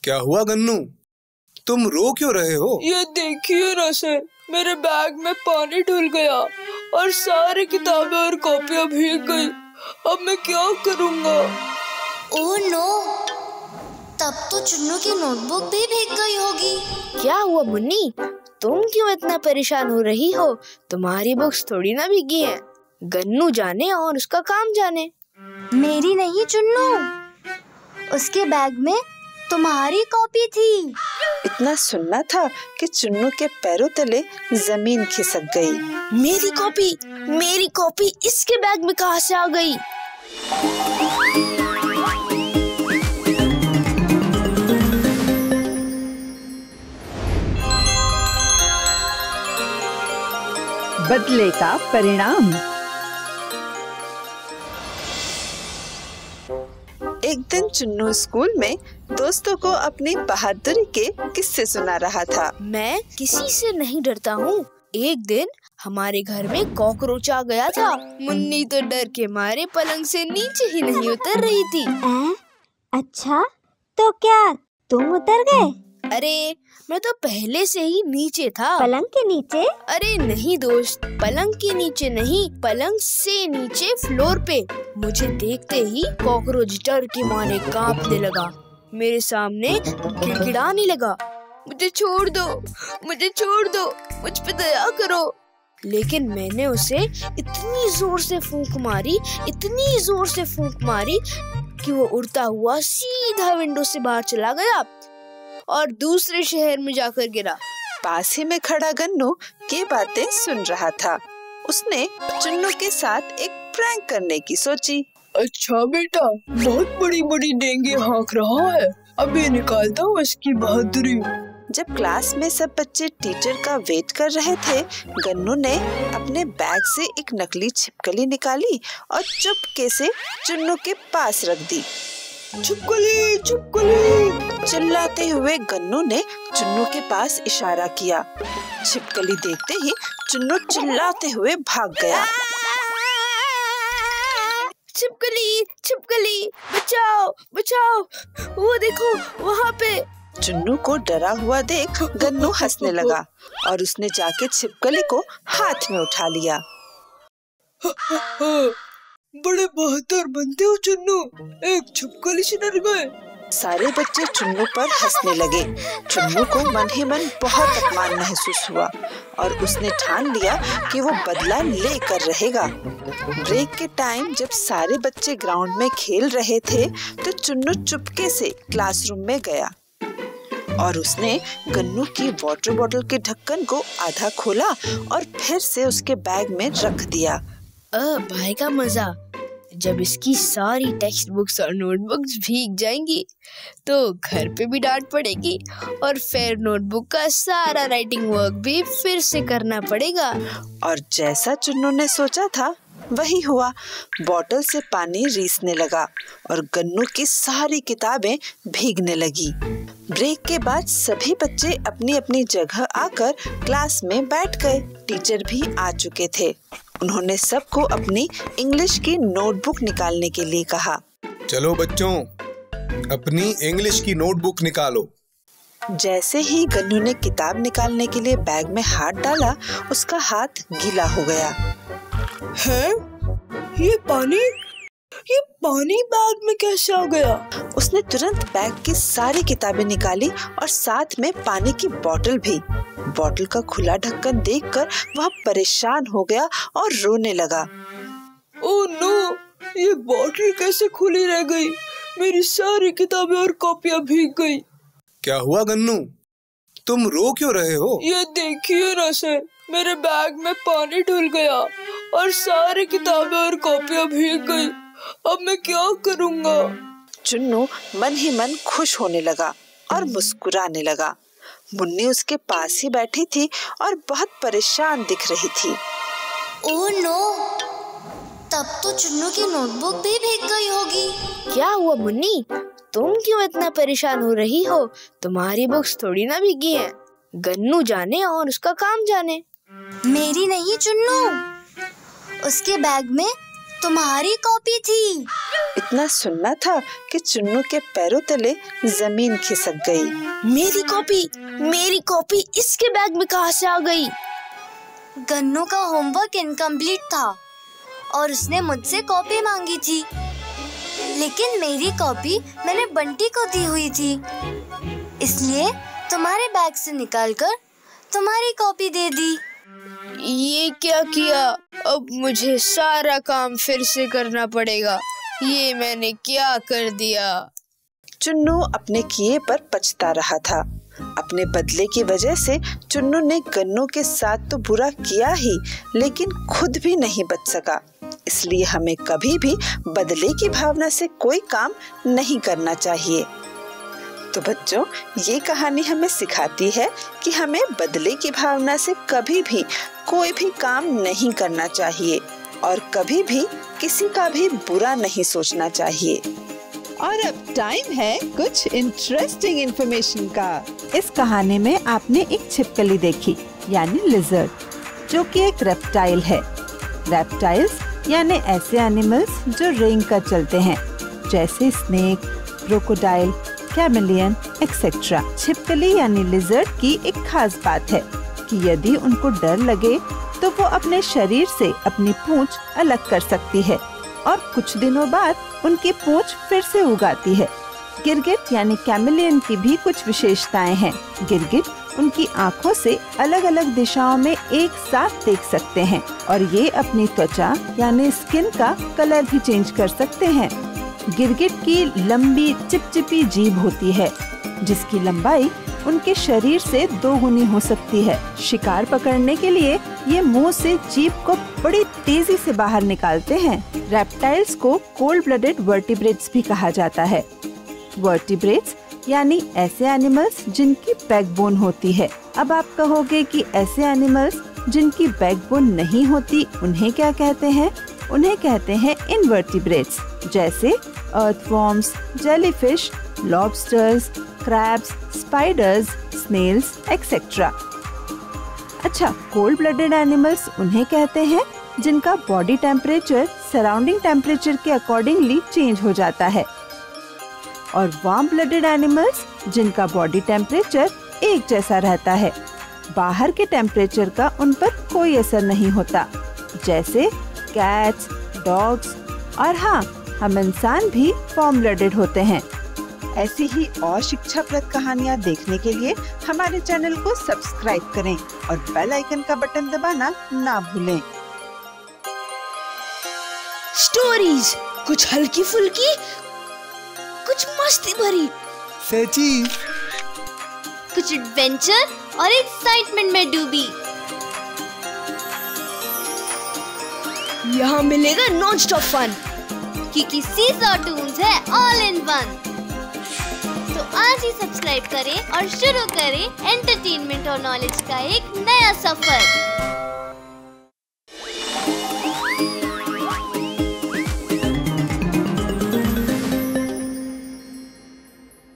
क्या हुआ गन्नू, तुम रो क्यों रहे हो? ये देखिए ना सर, मेरे बैग में पानी डल गया और सारी किताबें और कॉपियां भीग गई। अब मैं क्या करूँगा? ओह नो, तब तो चुन्नू की नोटबुक भी भीग गई होगी। क्या हुआ मुन्नी, तुम क्यों इतना परेशान हो रही हो? तुम्हारी बुक्स थोड़ी ना भीगी हैं। गन्नू जाने और उसका काम जाने। मेरी नहीं चुन्नू, उसके बैग में तुम्हारी कॉपी थी। इतना सुनना था कि चुन्नू के पैरों तले जमीन खिसक गई। मेरी कॉपी इसके बैग में कहाँ से आ गई? बदले का परिणाम। एक दिन चुन्नू स्कूल में दोस्तों को अपनी बहादुरी के किस्से सुना रहा था। मैं किसी से नहीं डरता हूँ। एक दिन हमारे घर में कॉकरोच आ गया था। मुन्नी तो डर के मारे पलंग से नीचे ही नहीं उतर रही थी। अच्छा, तो क्या तुम उतर गए? अरे मैं तो पहले से ही नीचे था। पलंग के नीचे? अरे नहीं दोस्त, पलंग के नीचे नहीं, पलंग से नीचे फ्लोर पे। मुझे देखते ही कॉकरोच डर के मारे कांपने लगा, मेरे सामने गिड़गिड़ाने लगा। मुझे छोड़ दो, मुझ पे दया करो। लेकिन मैंने उसे इतनी जोर से फूंक मारी कि वो उड़ता हुआ सीधा विंडो से बाहर चला गया और दूसरे शहर में जाकर गिरा। पास ही में खड़ा गन्नू ये बातें सुन रहा था। उसने चुन्नू के साथ एक प्रैंक करने की सोची। अच्छा बेटा, बहुत बड़ी बड़ी डेंगे हाँक रहा है, अभी निकालता हूँ इसकी बहादुरी। जब क्लास में सब बच्चे टीचर का वेट कर रहे थे, गन्नू ने अपने बैग से एक नकली छिपकली निकाली और चुपके से चुन्नू के पास रख दी। छिपकली छिपकली चिल्लाते हुए गन्नू ने चुन्नू के पास इशारा किया। छिपकली देखते ही चुन्नू चिल्लाते हुए भाग गया। छिपकली बचाओ, वो देखो वहाँ पे। चुन्नू को डरा हुआ देख गन्नू हंसने लगा और उसने जाके छिपकली को हाथ में उठा लिया। बड़े बहादुर बनते हो चुन्नू, एक छिपकली से डर गए। सारे बच्चे चुन्नू पर हंसने लगे। चुन्नू को मन ही मन बहुत अपमान महसूस हुआ और उसने ठान लिया कि वो बदला लेकर रहेगा। ब्रेक के टाइम जब सारे बच्चे ग्राउंड में खेल रहे थे तो चुन्नू चुपके से क्लासरूम में गया और उसने गन्नू की वाटर बॉटल के ढक्कन को आधा खोला और फिर से उसके बैग में रख दिया। भाई का मजा, जब इसकी सारी टेक्स्ट बुक्स और नोटबुक्स भीग जाएंगी तो घर पे भी डांट पड़ेगी और फिर नोटबुक का सारा राइटिंग वर्क भी फिर से करना पड़ेगा। और जैसा चुन्नू ने सोचा था वही हुआ। बॉटल से पानी रीसने लगा और गन्नू की सारी किताबें भीगने लगी। ब्रेक के बाद सभी बच्चे अपनी अपनी जगह आकर क्लास में बैठ गए। टीचर भी आ चुके थे। उन्होंने सबको अपनी इंग्लिश की नोटबुक निकालने के लिए कहा। चलो बच्चों, अपनी इंग्लिश की नोटबुक निकालो। जैसे ही गन्नू ने किताब निकालने के लिए बैग में हाथ डाला, उसका हाथ गीला हो गया। है? ये पानी बैग में कैसे आ गया? उसने तुरंत बैग की सारी किताबें निकाली और साथ में पानी की बोतल भी। बोतल का खुला ढक्कन देखकर वह परेशान हो गया और रोने लगा। ओह नो, ये बोतल कैसे खुली रह गई? मेरी सारी किताबें और कॉपियां भीग गई। क्या हुआ गन्नू, तुम रो क्यों रहे हो? ये देखिए ना सर, मेरे बैग में पानी डल गया और सारी किताबें और कॉपियां भीग गई। अब मैं क्या करूँगा? चुन्नू मन ही मन खुश होने लगा और मुस्कुराने लगा। मुन्नी उसके पास ही बैठी थी और बहुत परेशान दिख रही थी। ओह नो, तब तो चुन्नू की नोटबुक भी भीग गई होगी। क्या हुआ मुन्नी, तुम क्यों इतना परेशान हो रही हो? तुम्हारी बुक्स थोड़ी ना भीगी हैं। गन्नू जाने और उसका काम जाने। मेरी नहीं चुन्नू, उसके बैग में तुम्हारी कॉपी थी। इतना सुनना था कि चुन्नू के पैरों तले जमीन खिसक गई। मेरी कॉपी इसके बैग में कहाँ से आ गई? गन्नू का होमवर्क इनकम्प्लीट था और उसने मुझसे कॉपी मांगी थी, लेकिन मेरी कॉपी मैंने बंटी को दी हुई थी, इसलिए तुम्हारे बैग से निकालकर तुम्हारी कॉपी दे दी। ये क्या किया? अब मुझे सारा काम फिर से करना पड़ेगा। ये मैंने क्या कर दिया? चुन्नू अपने किए पर पछता रहा था। अपने बदले की वजह से चुन्नू ने गन्नू के साथ तो बुरा किया ही, लेकिन खुद भी नहीं बच सका। इसलिए हमें कभी भी बदले की भावना से कोई काम नहीं करना चाहिए। तो बच्चों, ये कहानी हमें सिखाती है कि हमें बदले की भावना से कभी भी कोई भी काम नहीं करना चाहिए और कभी भी किसी का भी बुरा नहीं सोचना चाहिए। और अब टाइम है कुछ इंटरेस्टिंग इन्फॉर्मेशन का। इस कहानी में आपने एक छिपकली देखी, यानी लिजर्ड, जो कि एक रेप्टाइल है। रेप्टाइल्स यानी ऐसे एनिमल्स जो रेंग कर चलते हैं, जैसे स्नेक, क्रोकोडाइल, कैमेलियन एक्सेट्रा। छिपकली यानी लिजर्ड की एक खास बात है कि यदि उनको डर लगे तो वो अपने शरीर से अपनी पूंछ अलग कर सकती है और कुछ दिनों बाद उनकी पूंछ फिर से उगाती है। गिरगिट यानी कैमेलियन की भी कुछ विशेषताएं हैं। गिरगिट उनकी आँखों से अलग अलग दिशाओं में एक साथ देख सकते हैं और ये अपनी त्वचा यानी स्किन का कलर भी चेंज कर सकते हैं। गिरगिट की लंबी चिपचिपी जीभ होती है, जिसकी लंबाई उनके शरीर से 2 गुनी हो सकती है। शिकार पकड़ने के लिए ये मुंह से जीभ को बड़ी तेजी से बाहर निकालते हैं। रेप्टाइल्स को कोल्ड ब्लडेड वर्टिब्रेट्स भी कहा जाता है। वर्टिब्रेट्स यानी ऐसे एनिमल्स जिनकी बैकबोन होती है। अब आप कहोगे कि ऐसे एनिमल्स जिनकी बैकबोन नहीं होती उन्हें क्या कहते हैं? उन्हें कहते हैं इनवर्टिब्रेट्स, जैसे earthworms, jellyfish, lobsters, crabs, spiders, snails etcetera. अच्छा, कोल्ड ब्लडेड एनिमल्स उन्हें कहते हैं जिनका बॉडी टेम्परेचर सराउंडिंग टेम्परेचर के अकॉर्डिंगली चेंज हो जाता है, और वार्म ब्लडेड एनिमल्स जिनका बॉडी टेम्परेचर एक जैसा रहता है, बाहर के टेम्परेचर का उन पर कोई असर नहीं होता, जैसे कैट्स, डॉग्स, और हाँ, हम इंसान भी वार्म ब्लडेड होते हैं। ऐसी ही और शिक्षाप्रद कहानियाँ देखने के लिए हमारे चैनल को सब्सक्राइब करें और बेल आइकन का बटन दबाना ना भूलें। स्टोरीज, कुछ हल्की फुल्की, कुछ मस्ती भरी, सच्ची, कुछ एडवेंचर और एक्साइटमेंट में डूबी। यहाँ मिलेगा नॉन स्टॉप फन, क्योंकि सीज़ा टून्स है ऑल इन वन। तो आज ही सब्सक्राइब करें और शुरू करें एंटरटेनमेंट और नॉलेज का एक नया सफर।